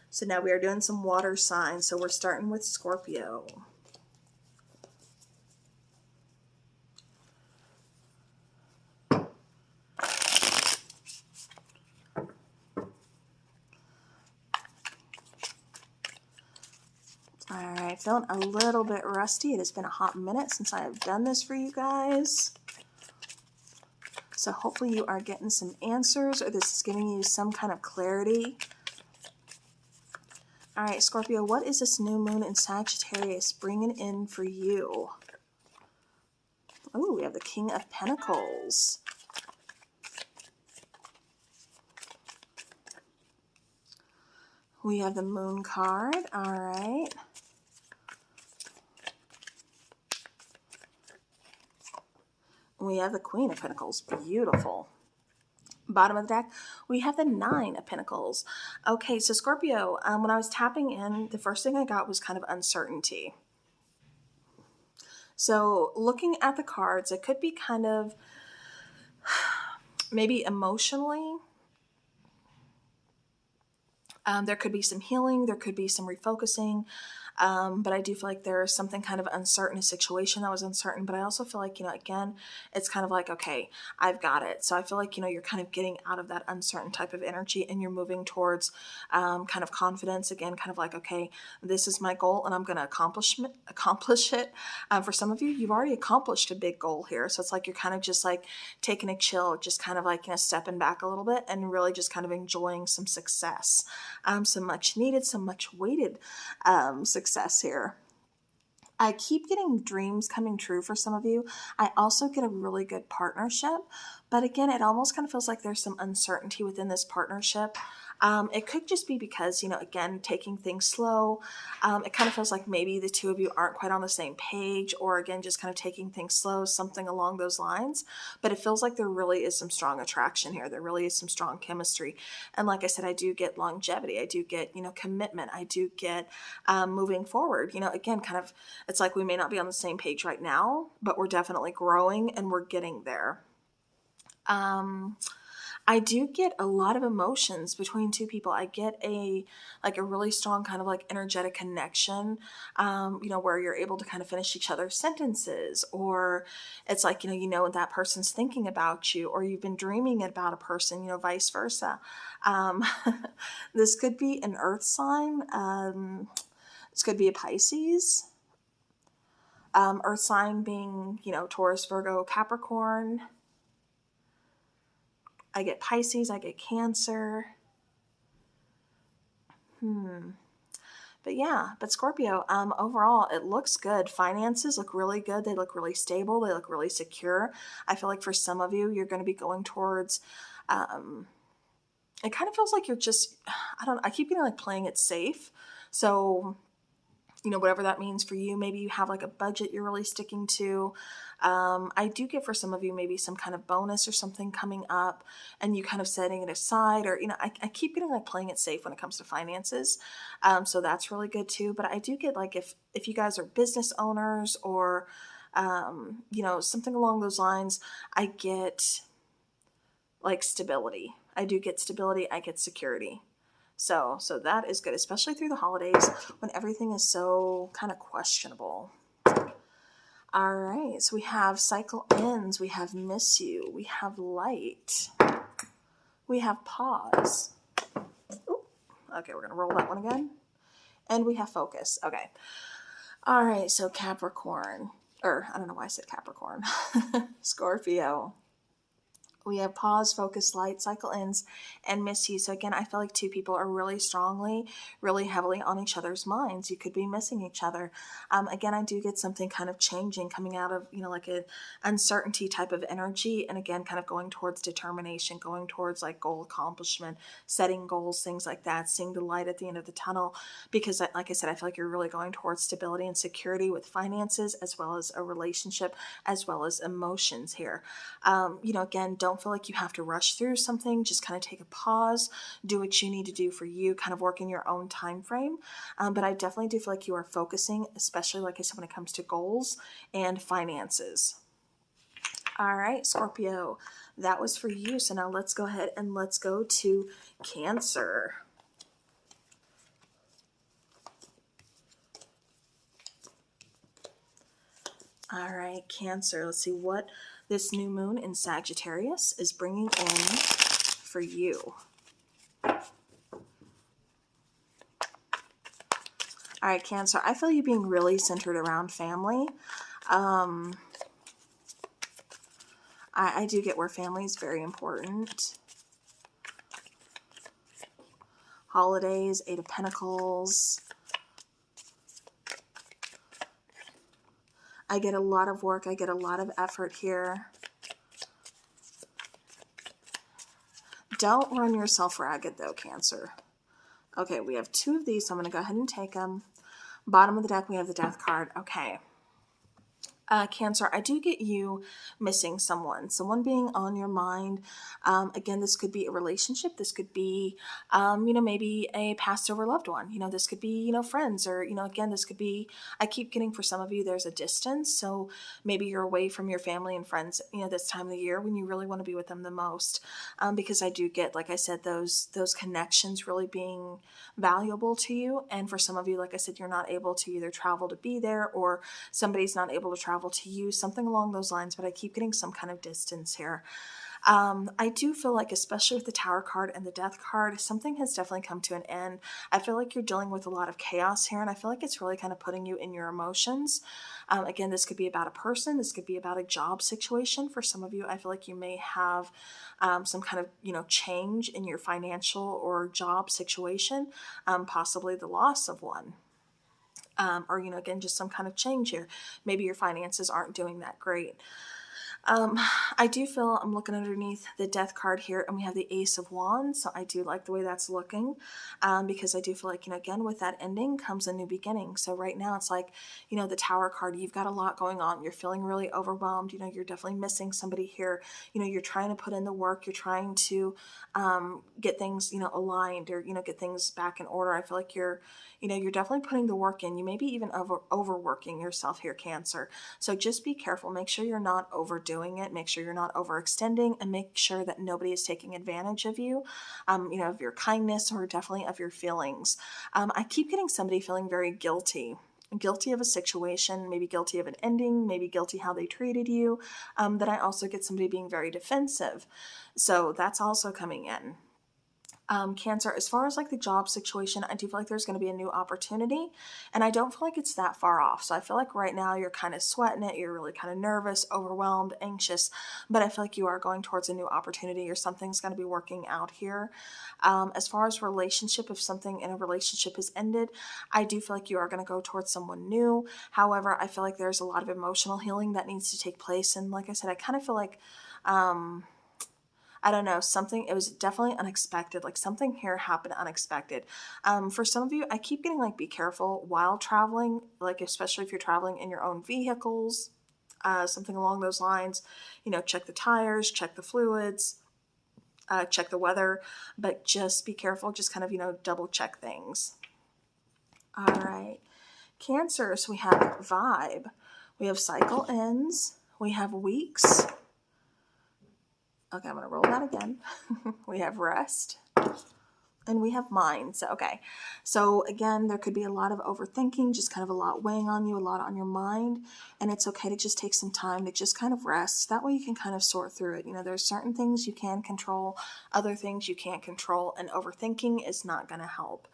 S1: So now we are doing some water signs. So we're starting with Scorpio. All right, feeling a little bit rusty. It has been a hot minute since I have done this for you guys. So hopefully you are getting some answers, or this is giving you some kind of clarity. All right, Scorpio, what is this new moon in Sagittarius bringing in for you? Oh, we have the King of Pentacles. We have the Moon card. All right. We have the Queen of Pentacles. Beautiful. Bottom of the deck, we have the Nine of Pentacles. Okay, so Scorpio, when I was tapping in, the first thing I got was kind of uncertainty. So looking at the cards, it could be kind of maybe emotionally. There could be some healing. There could be some refocusing. But I do feel like there's something kind of uncertain, a situation that was uncertain. But I also feel like, again, it's kind of like, okay, I've got it. So I feel like, you're kind of getting out of that uncertain type of energy, and you're moving towards kind of confidence again, kind of like, okay, this is my goal and I'm going to accomplish it. For some of you, you've already accomplished a big goal here. So it's like you're kind of just like taking a chill, just kind of like, stepping back a little bit and really just kind of enjoying some success. Some much needed, some much weighted success here. I keep getting dreams coming true for some of you. I also get a really good partnership, but again, it almost kind of feels like there's some uncertainty within this partnership. It could just be because, again, taking things slow. It kind of feels like maybe the two of you aren't quite on the same page, or again, just kind of taking things slow, something along those lines. But it feels like there really is some strong attraction here. There really is some strong chemistry. And like I said, I do get longevity. I do get, commitment. I do get moving forward. Again, kind of, it's like we may not be on the same page right now, but we're definitely growing and we're getting there. I do get a lot of emotions between two people. I get a really strong kind of like energetic connection, where you're able to kind of finish each other's sentences, or it's like, that person's thinking about you, or you've been dreaming about a person, vice versa. Um, this could be an earth sign. This could be a Pisces. Earth sign being, Taurus, Virgo, Capricorn. I get Pisces, I get Cancer. But Scorpio, overall, it looks good. Finances look really good. They look really stable. They look really secure. I feel like for some of you, you're going to be going towards, it kind of feels like you're just, I keep getting like playing it safe. So, whatever that means for you, maybe you have like a budget you're really sticking to. I do get for some of you maybe some kind of bonus or something coming up and you kind of setting it aside, or, I keep getting like playing it safe when it comes to finances. So that's really good too. But I do get like if you guys are business owners or, something along those lines, I get like stability. I do get stability. I get security. So that is good, especially through the holidays when everything is so kind of questionable. All right, so we have cycle ends, we have miss you, we have light, we have pause. Ooh, okay, we're going to roll that one again. And we have focus. Okay. All right, so Capricorn, or I don't know why I said Capricorn. Scorpio. We have pause, focus, light, cycle ends, and miss you. So again, I feel like two people are really strongly, really heavily on each other's minds. You could be missing each other. Again, I do get something kind of changing, coming out of, like a uncertainty type of energy. And again, kind of going towards determination, going towards like goal accomplishment, setting goals, things like that, seeing the light at the end of the tunnel. Because like I said, I feel like you're really going towards stability and security with finances, as well as a relationship, as well as emotions here. Again, don't feel like you have to rush through something. Just kind of take a pause, do what you need to do for you, kind of work in your own time frame. But I definitely do feel like you are focusing, especially like I said, when it comes to goals and finances. All right, Scorpio, that was for you. So now let's go ahead and let's go to Cancer. All right, Cancer, let's see what this new moon in Sagittarius is bringing in for you. All right, Cancer, I feel you being really centered around family. I do get where family is very important. Holidays, Eight of Pentacles. I get a lot of work. I get a lot of effort here. Don't run yourself ragged though, Cancer. Okay, we have two of these, so I'm going to go ahead and take them. Bottom of the deck, we have the Death card. Okay. Cancer, I do get you missing someone being on your mind. Again, this could be a relationship. This could be, maybe a passed over loved one. This could be, friends, or, again, this could be, I keep getting for some of you, there's a distance. So maybe you're away from your family and friends, this time of the year when you really want to be with them the most. Because I do get, like I said, those connections really being valuable to you. And for some of you, like I said, you're not able to either travel to be there, or somebody's not able to travel to you, something along those lines, but I keep getting some kind of distance here. I do feel like, especially with the Tower card and the Death card, something has definitely come to an end. I feel like you're dealing with a lot of chaos here, and I feel like it's really kind of putting you in your emotions. Again, this could be about a person. This could be about a job situation. For some of you, I feel like you may have some kind of, change in your financial or job situation, possibly the loss of one. Or, again, just some kind of change here. Maybe your finances aren't doing that great. I do feel, I'm looking underneath the Death card here, and we have the Ace of Wands, so I do like the way that's looking, because I do feel like, again, with that ending comes a new beginning. So right now it's like, the Tower card, you've got a lot going on, you're feeling really overwhelmed, you're definitely missing somebody here, you're trying to put in the work, you're trying to get things, aligned, or, get things back in order. I feel like you're definitely putting the work in. You may be even overworking yourself here, Cancer. So just be careful, make sure you're not overdoing doing it. Make sure you're not overextending, and make sure that nobody is taking advantage of you, you know, of your kindness or definitely of your feelings. I keep getting somebody feeling very guilty of a situation, maybe guilty of an ending, maybe guilty how they treated you. Then I also get somebody being very defensive. So that's also coming in. Cancer, as far as like the job situation, I do feel like there's going to be a new opportunity, and I don't feel like it's that far off. So I feel like right now you're kind of sweating it. You're really kind of nervous, overwhelmed, anxious, but I feel like you are going towards a new opportunity, or something's going to be working out here. As far as relationship, if something in a relationship has ended, I do feel like you are going to go towards someone new. However, I feel like there's a lot of emotional healing that needs to take place. And like I said, I kind of feel like, I don't know, something, it was definitely unexpected. Like something here happened unexpected. For some of you, I keep getting like, be careful while traveling, like especially if you're traveling in your own vehicles, something along those lines. You know, check the tires, check the fluids, check the weather, but just be careful. Just kind of, you know, double check things. All right. Cancer, so we have vibe. We have cycle ends. We have weeks. Okay, I'm going to roll that again. We have rest. And we have mind. So, okay. So again, there could be a lot of overthinking, just kind of a lot weighing on you, a lot on your mind. And it's okay to just take some time to just kind of rest. That way you can kind of sort through it. You know, there's certain things you can control, other things you can't control, and overthinking is not going to help.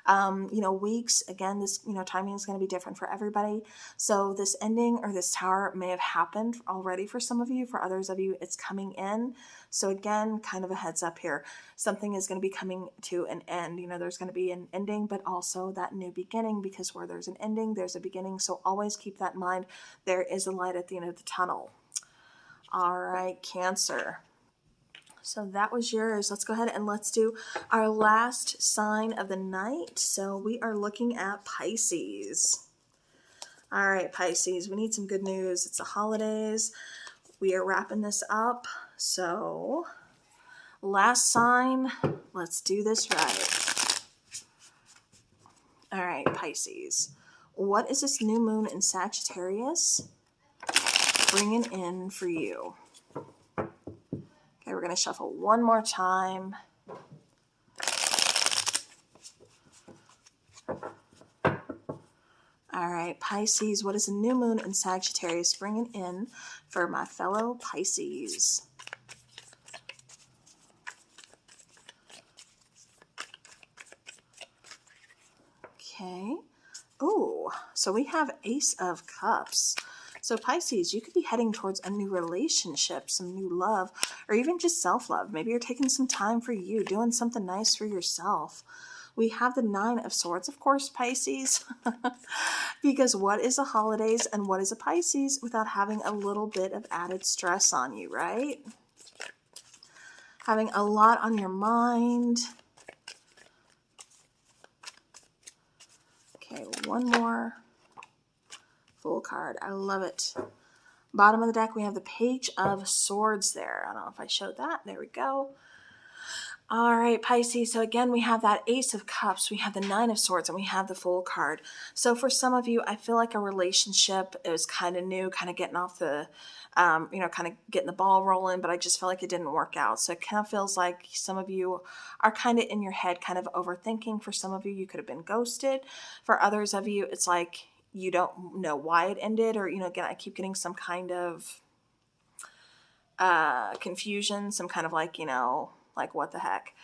S1: You know, weeks, again, this, you know, timing is going to be different for everybody. So this ending or this tower may have happened already for some of you. For others of you, it's coming in. So again, kind of a heads up here. Something is going to be coming to an end. You know, there's going to be an ending, but also that new beginning, because where there's an ending, there's a beginning. So always keep that in mind. There is a light at the end of the tunnel. All right, Cancer. So that was yours. Let's go ahead and let's do our last sign of the night. So we are looking at Pisces. All right, Pisces, we need some good news. It's the holidays. We are wrapping this up. So last sign, let's do this right. All right, Pisces. What is this new moon in Sagittarius bringing in for you? Okay, we're going to shuffle one more time. All right, Pisces, what is a new moon in Sagittarius bringing in for my fellow Pisces? Okay. Oh, so we have Ace of Cups. So Pisces, you could be heading towards a new relationship, some new love, or even just self-love. Maybe you're taking some time for you, doing something nice for yourself. We have the Nine of Swords, of course, Pisces, because what is the holidays and what is a Pisces without having a little bit of added stress on you, right? Having a lot on your mind. Okay, one more. Full card. I love it. Bottom of the deck, we have the Page of Swords there. I don't know if I showed that. There we go. All right, Pisces. So again, we have that Ace of Cups. We have the Nine of Swords, and we have the Fool card. So for some of you, I feel like a relationship is kind of new, kind of getting off the, you know, kind of getting the ball rolling, but I just feel like it didn't work out. So it kind of feels like some of you are kind of in your head, kind of overthinking. For some of you, you could have been ghosted. For others of you, it's like you don't know why it ended, or, you know, again, I keep getting some kind of confusion, some kind of like, you know, like what the heck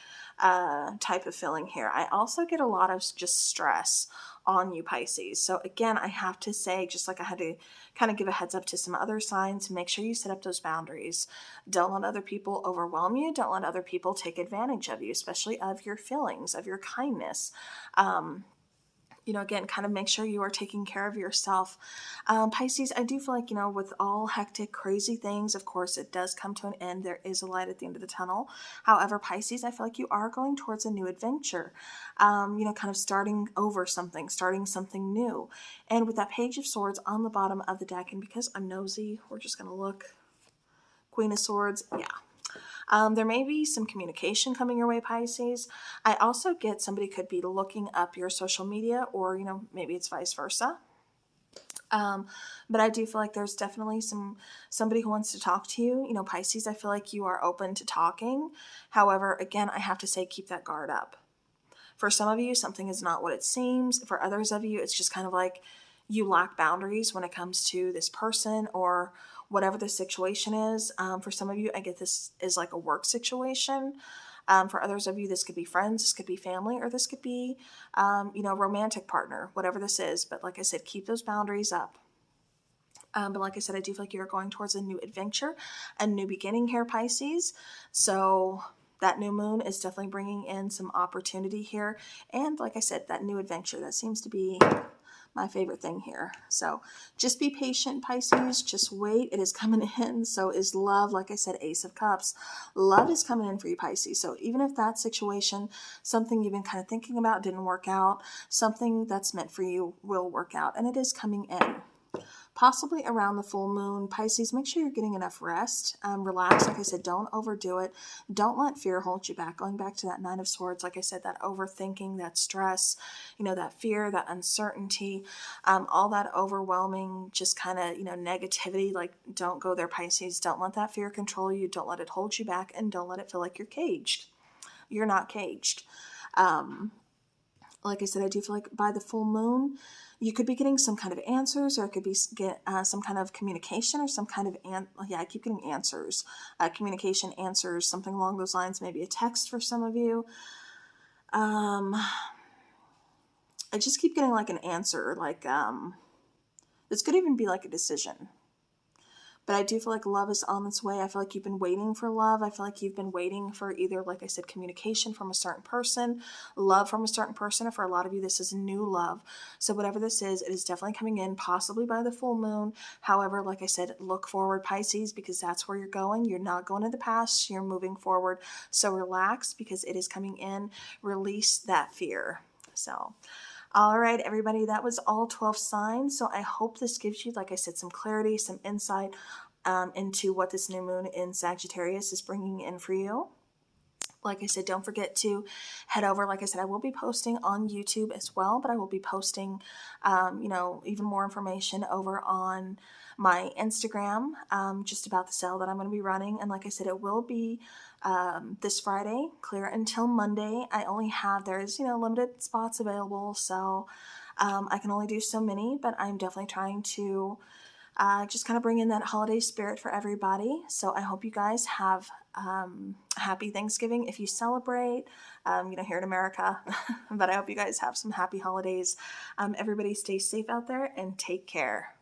S1: type of feeling here. I also get a lot of just stress on you, Pisces. So again, I have to say, just like I had to kind of give a heads up to some other signs, make sure you set up those boundaries. Don't let other people overwhelm you. Don't let other people take advantage of you, especially of your feelings, of your kindness. You know, again, kind of make sure you are taking care of yourself. Pisces, I do feel like, you know, with all hectic, crazy things, of course, it does come to an end. There is a light at the end of the tunnel. However, Pisces, I feel like you are going towards a new adventure, you know, kind of starting over something, starting something new. And with that Page of Swords on the bottom of the deck, and because I'm nosy, we're just going to look. Queen of Swords, yeah. There may be some communication coming your way, Pisces. I also get somebody could be looking up your social media, or, you know, maybe it's vice versa. But I do feel like there's definitely somebody who wants to talk to you. You know, Pisces, I feel like you are open to talking. However, again, I have to say, keep that guard up. For some of you, something is not what it seems. For others of you, it's just kind of like you lack boundaries when it comes to this person or whatever the situation is. For some of you, I get this is like a work situation. For others of you, this could be friends, this could be family, or this could be, romantic partner, whatever this is. But like I said, keep those boundaries up. But like I said, I do feel like you're going towards a new adventure, a new beginning here, Pisces. So that new moon is definitely bringing in some opportunity here. And like I said, that new adventure, that seems to be my favorite thing here. So just be patient, Pisces. Just wait. It is coming in. So is love. Like I said, Ace of Cups. Love is coming in for you, Pisces. So even if that situation, something you've been kind of thinking about didn't work out, something that's meant for you will work out. And it is coming in. Possibly around the full moon. Pisces, make sure you're getting enough rest. Relax. Like I said, don't overdo it. Don't let fear hold you back. Going back to that Nine of Swords, like I said, that overthinking, that stress, that fear, that uncertainty, all that overwhelming, just kind of, negativity. Like, don't go there, Pisces. Don't let that fear control you. Don't let it hold you back, and don't let it feel like you're caged. You're not caged. Like I said, I do feel like by the full moon, you could be getting some kind of answers, or it could be some kind of communication, or some kind of, I keep getting answers, communication, answers, something along those lines, maybe a text for some of you. I just keep getting like an answer, like, this could even be like a decision. But I do feel like love is on its way. I feel like you've been waiting for love. I feel like you've been waiting for either, like I said, communication from a certain person, love from a certain person, or for a lot of you, this is new love. So whatever this is, it is definitely coming in, possibly by the full moon. However, like I said, look forward, Pisces, because that's where you're going. You're not going to the past. You're moving forward. So relax, because it is coming in. Release that fear. So... all right, everybody, that was all 12 signs. So I hope this gives you, like I said, some clarity, some insight into what this new moon in Sagittarius is bringing in for you. Like I said, don't forget to head over. Like I said, I will be posting on YouTube as well, but I will be posting, even more information over on my Instagram, just about the sale that I'm going to be running. And like I said, it will be this Friday, clear until Monday. I only have, there's, limited spots available. So I can only do so many, but I'm definitely trying to just kind of bring in that holiday spirit for everybody. So I hope you guys have happy Thanksgiving if you celebrate, here in America. But I hope you guys have some happy holidays. Everybody stay safe out there and take care.